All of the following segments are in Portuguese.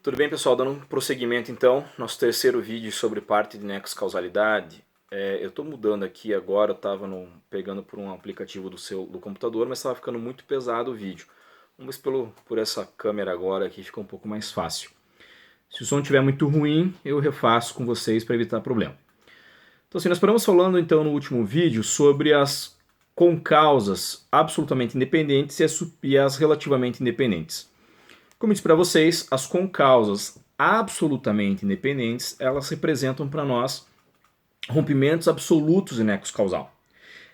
Tudo bem, pessoal? Dando um prosseguimento então, nosso terceiro vídeo sobre parte de nexo causalidade. Eu estou mudando aqui agora, eu estava pegando por um aplicativo do computador, mas estava ficando muito pesado o vídeo. Vamos ver se por essa câmera agora aqui fica um pouco mais fácil. Se o som estiver muito ruim, eu refaço com vocês para evitar problema. Então assim, nós paramos falando então no último vídeo sobre as concausas absolutamente independentes e as relativamente independentes. Como eu disse para vocês, as concausas absolutamente independentes, elas representam para nós rompimentos absolutos de nexo causal.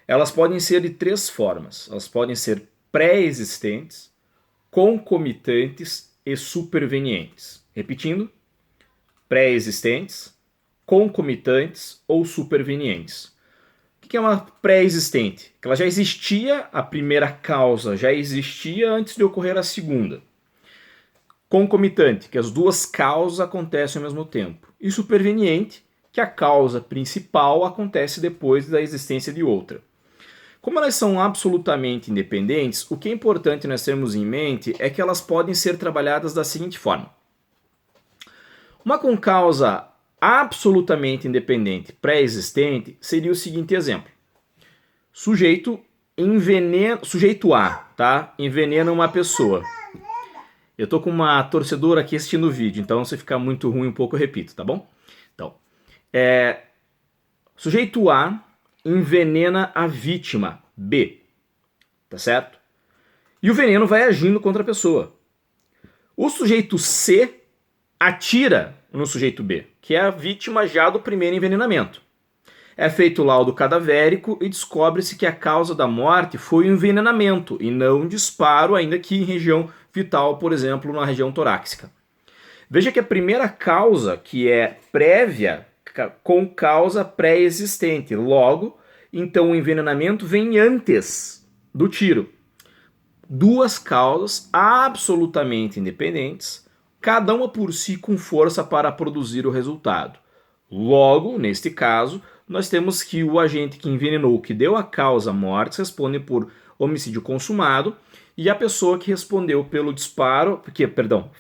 Elas podem ser de três formas. Elas podem ser pré-existentes, concomitantes e supervenientes. Repetindo, pré-existentes, concomitantes ou supervenientes. O que é uma pré-existente? Que ela já existia, a primeira causa já existia antes de ocorrer a segunda. Concomitante, que as duas causas acontecem ao mesmo tempo. E superveniente, que a causa principal acontece depois da existência de outra. Como elas são absolutamente independentes, o que é importante nós termos em mente é que elas podem ser trabalhadas da seguinte forma. Uma concausa absolutamente independente pré-existente seria o seguinte exemplo. Sujeito A, tá? Envenena uma pessoa. Eu tô com uma torcedora aqui assistindo o vídeo, então se ficar muito ruim um pouco eu repito, tá bom? Então, sujeito A envenena a vítima B, tá certo? E o veneno vai agindo contra a pessoa. O sujeito C atira no sujeito B, que é a vítima já do primeiro envenenamento. É feito o laudo cadavérico e descobre-se que a causa da morte foi o envenenamento e não um disparo, ainda que em região vital, por exemplo, na região torácica. Veja que a primeira causa, que é prévia, com causa pré-existente. Logo, então o envenenamento vem antes do tiro. Duas causas absolutamente independentes, cada uma por si com força para produzir o resultado. Logo, neste caso, nós temos que o agente que envenenou, que deu a causa morte, responde por homicídio consumado, e a pessoa que respondeu pelo disparo,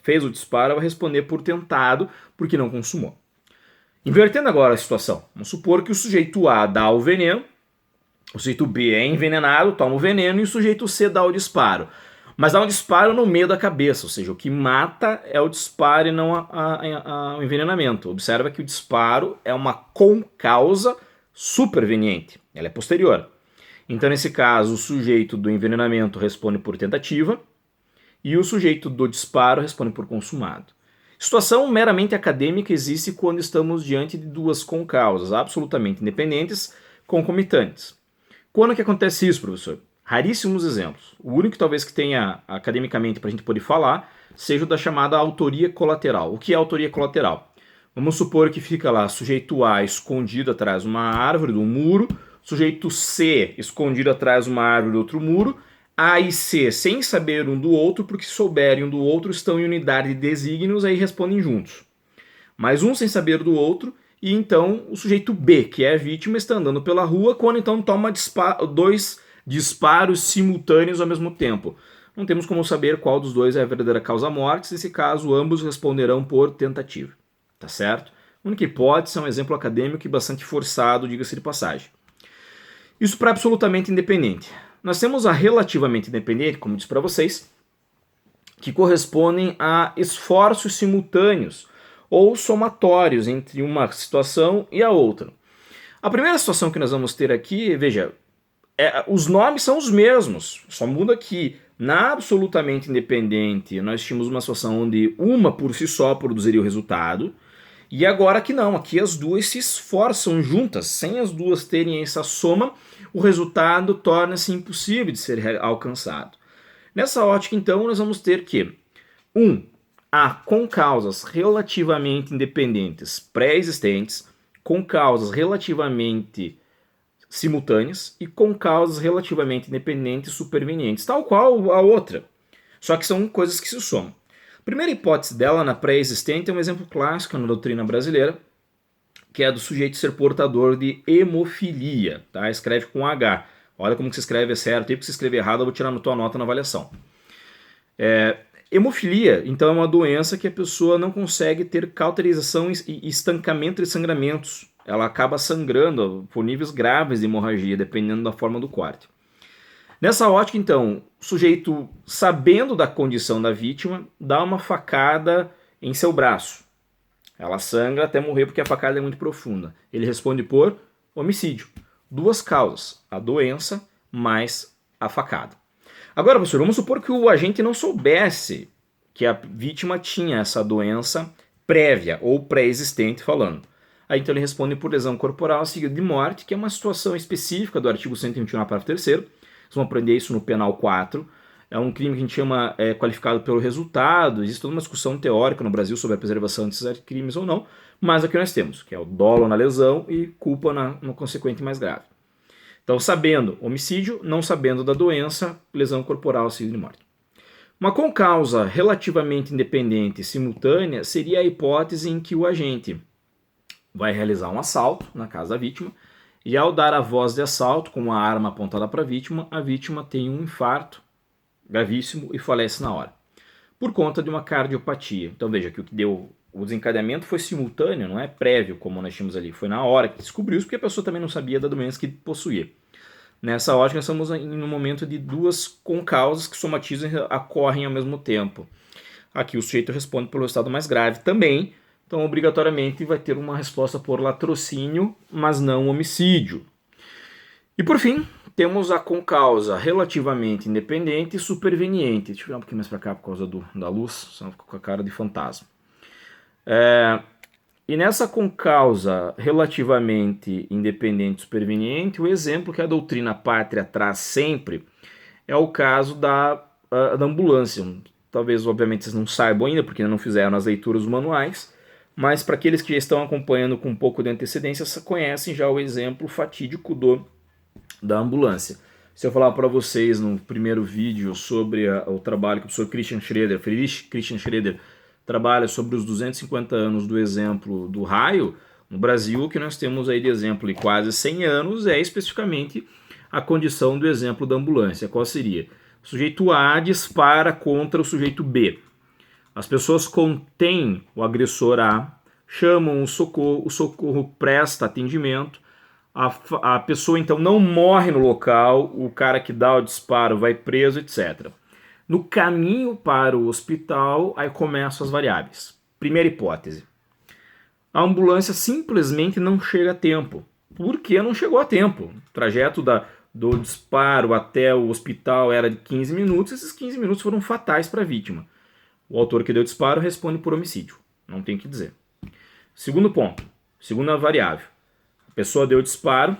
fez o disparo, vai responder por tentado, porque não consumou. Invertendo agora a situação, vamos supor que o sujeito A dá o veneno, o sujeito B é envenenado, toma o veneno, e o sujeito C dá o disparo. Mas dá um disparo no meio da cabeça, ou seja, o que mata é o disparo e não o envenenamento. Observa que o disparo é uma concausa superveniente, ela é posterior. Então, nesse caso, o sujeito do envenenamento responde por tentativa e o sujeito do disparo responde por consumado. Situação meramente acadêmica existe quando estamos diante de duas concausas absolutamente independentes, concomitantes. Quando que acontece isso, professor? Raríssimos exemplos. O único talvez que tenha academicamente para a gente poder falar seja o da chamada autoria colateral. O que é autoria colateral? Vamos supor que fica lá sujeito A escondido atrás de uma árvore, de um muro, sujeito C escondido atrás de uma árvore de outro muro, A e C sem saber um do outro, porque se souberem um do outro estão em unidade de desígnios, aí respondem juntos. Mas um sem saber do outro, e então o sujeito B, que é a vítima, está andando pela rua, quando então toma dois disparos simultâneos ao mesmo tempo. Não temos como saber qual dos dois é a verdadeira causa-morte, nesse caso ambos responderão por tentativa. Tá certo? A única hipótese é um exemplo acadêmico e bastante forçado, diga-se de passagem. Isso para absolutamente independente. Nós temos a relativamente independente, como disse para vocês, que correspondem a esforços simultâneos ou somatórios entre uma situação e a outra. A primeira situação que nós vamos ter aqui, veja, os nomes são os mesmos, só muda que na absolutamente independente nós tínhamos uma situação onde uma por si só produziria o resultado, e agora que não, aqui as duas se esforçam juntas, sem as duas terem essa soma, o resultado torna-se impossível de ser alcançado. Nessa ótica, então, nós vamos ter que há concausas relativamente independentes pré-existentes, concausas relativamente simultâneas e concausas relativamente independentes supervenientes, tal qual a outra, só que são coisas que se somam. A primeira hipótese dela na pré-existente é um exemplo clássico na doutrina brasileira, que é do sujeito ser portador de hemofilia, tá? Escreve com H. Olha como que se escreve certo, e porque se escrever errado eu vou tirar na tua nota na avaliação. Hemofilia, então, é uma doença que a pessoa não consegue ter cauterização e estancamento de sangramentos. Ela acaba sangrando por níveis graves de hemorragia, dependendo da forma do corte. Nessa ótica, então, o sujeito, sabendo da condição da vítima, dá uma facada em seu braço. Ela sangra até morrer porque a facada é muito profunda. Ele responde por homicídio. Duas causas, a doença mais a facada. Agora, professor, vamos supor que o agente não soubesse que a vítima tinha essa doença prévia ou pré-existente falando. Aí então ele responde por lesão corporal seguida de morte, que é uma situação específica do artigo 121, parágrafo 3º. Vocês vão aprender isso no penal 4. É um crime que a gente chama qualificado pelo resultado. Existe toda uma discussão teórica no Brasil sobre a preservação desses crimes ou não, mas aqui nós temos, que é o dolo na lesão e culpa no consequente mais grave. Então, sabendo homicídio, não sabendo da doença, lesão corporal seguida de morte. Uma concausa relativamente independente e simultânea seria a hipótese em que o agente vai realizar um assalto na casa da vítima e, ao dar a voz de assalto com uma arma apontada para a vítima tem um infarto gravíssimo e falece na hora, por conta de uma cardiopatia. Então veja que o que deu o desencadeamento foi simultâneo, não é prévio como nós tínhamos ali, foi na hora que descobriu isso, porque a pessoa também não sabia da doença que possuía. Nessa ótica, nós estamos em um momento de duas concausas que somatizam e ocorrem ao mesmo tempo. Aqui o sujeito responde pelo estado mais grave também, então obrigatoriamente vai ter uma resposta por latrocínio, mas não homicídio. E por fim, temos a concausa relativamente independente e superveniente. Deixa eu virar um pouquinho mais para cá por causa da luz, senão fica com a cara de fantasma. E nessa concausa relativamente independente e superveniente, o exemplo que a doutrina pátria traz sempre é o caso da ambulância. Talvez, obviamente, vocês não saibam ainda, porque não fizeram as leituras dos manuais, mas para aqueles que já estão acompanhando com um pouco de antecedência, conhecem já o exemplo fatídico da ambulância. Se eu falar para vocês no primeiro vídeo sobre o trabalho que o professor Friedrich Christian Schroeder trabalha sobre os 250 anos do exemplo do raio, no Brasil o que nós temos aí de exemplo de quase 100 anos é especificamente a condição do exemplo da ambulância. Qual seria? O sujeito A dispara contra o sujeito B. As pessoas contêm o agressor A, chamam o socorro presta atendimento, a pessoa então não morre no local, o cara que dá o disparo vai preso, etc. No caminho para o hospital, aí começam as variáveis. Primeira hipótese. A ambulância simplesmente não chega a tempo. Por que não chegou a tempo? O trajeto do disparo até o hospital era de 15 minutos, esses 15 minutos foram fatais para a vítima. O autor que deu o disparo responde por homicídio. Não tem o que dizer. Segundo ponto. Segunda variável. A pessoa deu o disparo,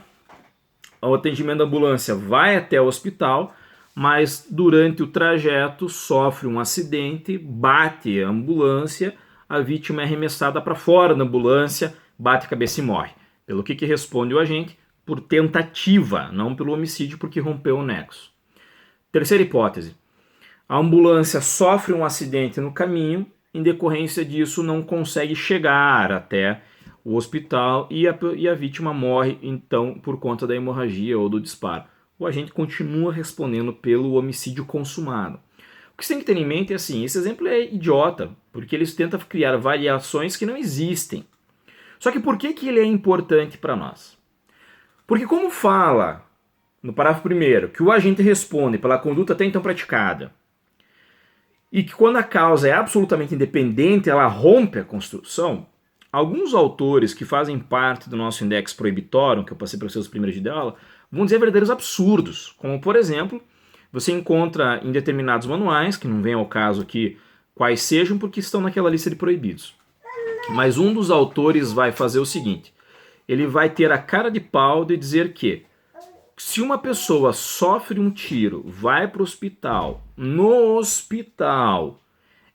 o atendimento da ambulância vai até o hospital, mas durante o trajeto sofre um acidente, bate a ambulância, a vítima é arremessada para fora da ambulância, bate a cabeça e morre. Pelo que responde o agente? Por tentativa, não pelo homicídio, porque rompeu o nexo. Terceira hipótese. A ambulância sofre um acidente no caminho, em decorrência disso não consegue chegar até o hospital e a vítima morre, então, por conta da hemorragia ou do disparo. O agente continua respondendo pelo homicídio consumado. O que você tem que ter em mente é assim, esse exemplo é idiota, porque eles tentam criar variações que não existem. Só que por que ele é importante para nós? Porque como fala no parágrafo 1º que o agente responde pela conduta até então praticada, e que quando a causa é absolutamente independente, ela rompe a construção, alguns autores que fazem parte do nosso Index Prohibitorum, que eu passei para vocês os primeiros de aula, vão dizer verdadeiros absurdos, como por exemplo, você encontra em determinados manuais, que não vem ao caso aqui quais sejam, porque estão naquela lista de proibidos. Mas um dos autores vai fazer o seguinte, ele vai ter a cara de pau de dizer que se uma pessoa sofre um tiro, vai para o hospital, no hospital,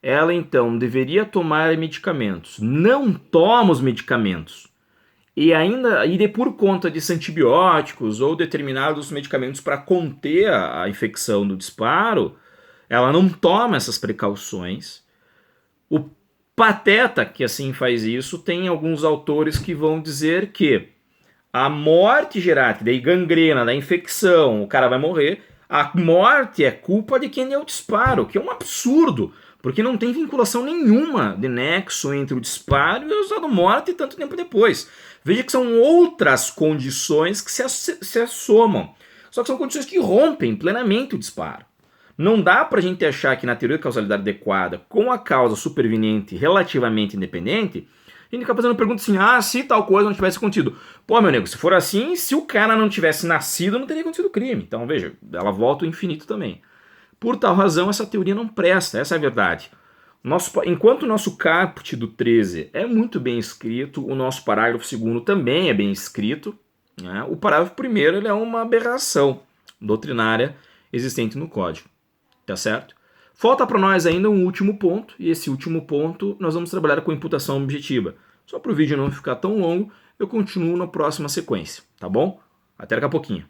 ela então deveria tomar medicamentos, não toma os medicamentos, e por conta de antibióticos ou determinados medicamentos para conter a infecção do disparo, ela não toma essas precauções. O pateta que assim faz isso, tem alguns autores que vão dizer que a morte gerática, daí gangrena, da infecção, o cara vai morrer, a morte é culpa de quem deu o disparo, que é um absurdo, Porque não tem vinculação nenhuma de nexo entre o disparo e o estado de morte tanto tempo depois. Veja que são outras condições que se assomam. Só que são condições que rompem plenamente o disparo. Não dá pra gente achar que na teoria de causalidade adequada, com a causa superveniente relativamente independente, a gente fica fazendo pergunta assim, se tal coisa não tivesse acontecido. Pô, meu nego, se for assim, se o cara não tivesse nascido, não teria acontecido o crime. Então, veja, ela volta ao infinito também. Por tal razão, essa teoria não presta, essa é a verdade. Enquanto o nosso caput do 13 é muito bem escrito, o nosso parágrafo 2º também é bem escrito, né? O parágrafo 1º ele é uma aberração doutrinária existente no código, tá certo? Falta para nós ainda um último ponto, e esse último ponto nós vamos trabalhar com imputação objetiva. Só para o vídeo não ficar tão longo, eu continuo na próxima sequência, tá bom? Até daqui a pouquinho.